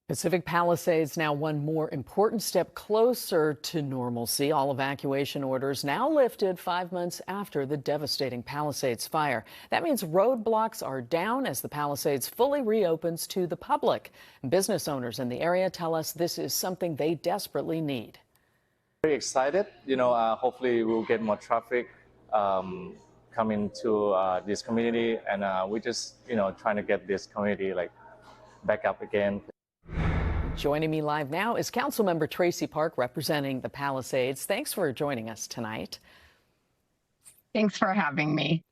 Pacific Palisades now one more important step closer to normalcy. All evacuation orders now lifted 5 months after the devastating Palisades fire. That means roadblocks are down as the Palisades fully reopens to the public. Business owners in the area tell us this is something they desperately need. Very excited. Hopefully we'll get more traffic coming to this community, and we just, trying to get this community back up again. Joining me live now is Councilmember Traci Park representing the Palisades. Thanks for joining us tonight. Thanks for having me.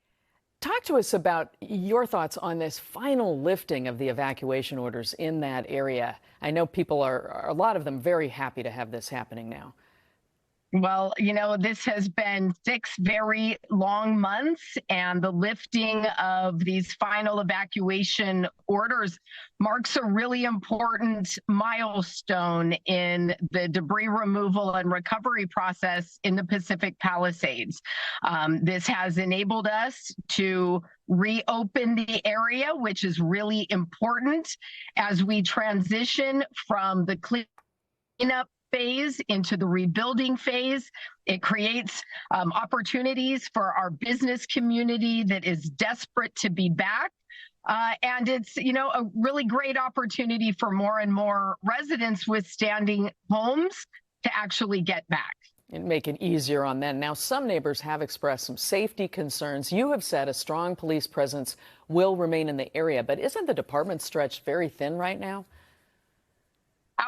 Talk to us about your thoughts on this final lifting of the evacuation orders in that area. I know people are, a lot of them, very happy to have this happening now. Well, this has been 6 very long months, and the lifting of these final evacuation orders marks a really important milestone in the debris removal and recovery process in the Pacific Palisades. This has enabled us to reopen the area, which is really important as we transition from the cleanup phase into the rebuilding phase. It creates opportunities for our business community that is desperate to be back. And it's, a really great opportunity for more and more residents with standing homes to actually get back. And make it easier on them. Now, some neighbors have expressed some safety concerns. You have said a strong police presence will remain in the area, but isn't the department stretched very thin right now?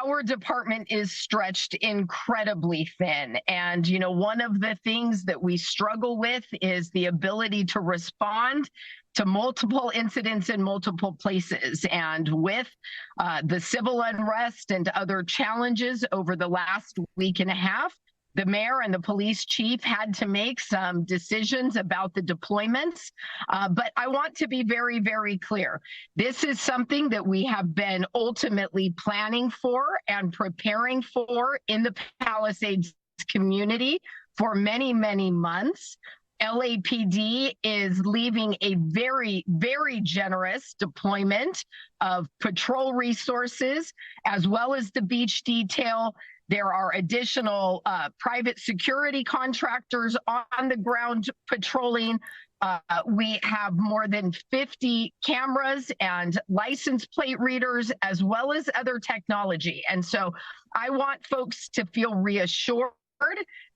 Our department is stretched incredibly thin. And, one of the things that we struggle with is the ability to respond to multiple incidents in multiple places. And with the civil unrest and other challenges over the last week and a half, the mayor and the police chief had to make some decisions about the deployments. But I want to be very, very clear. This is something that we have been ultimately planning for and preparing for in the Palisades community for many, many months. LAPD is leaving a very, very generous deployment of patrol resources, as well as the beach detail. There are additional private security contractors on the ground patrolling. We have more than 50 cameras and license plate readers, as well as other technology. And so I want folks to feel reassured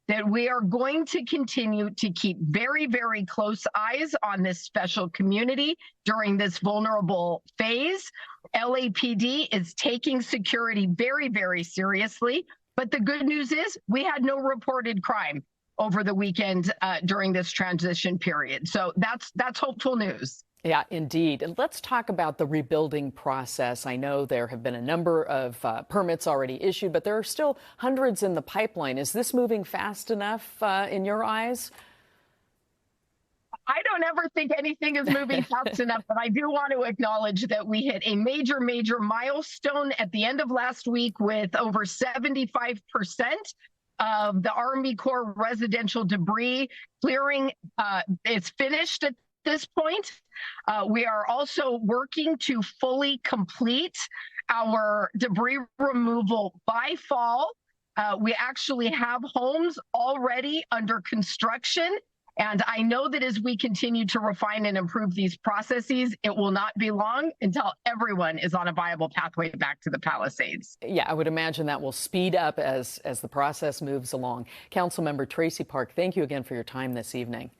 that we are going to continue to keep very, very close eyes on this special community during this vulnerable phase. LAPD is taking security very, very seriously. But the good news is we had no reported crime over the weekend during this transition period. So that's hopeful news. Yeah, indeed. And let's talk about the rebuilding process. I know there have been a number of permits already issued, but there are still hundreds in the pipeline. Is this moving fast enough in your eyes? I don't ever think anything is moving fast enough, but I do want to acknowledge that we hit a major, major milestone at the end of last week with over 75% of the Army Corps residential debris clearing is finished at this point. We are also working to fully complete our debris removal by fall. We actually have homes already under construction. And I know that as we continue to refine and improve these processes, it will not be long until everyone is on a viable pathway back to the Palisades. Yeah, I would imagine that will speed up as the process moves along. Councilmember Traci Park, thank you again for your time this evening.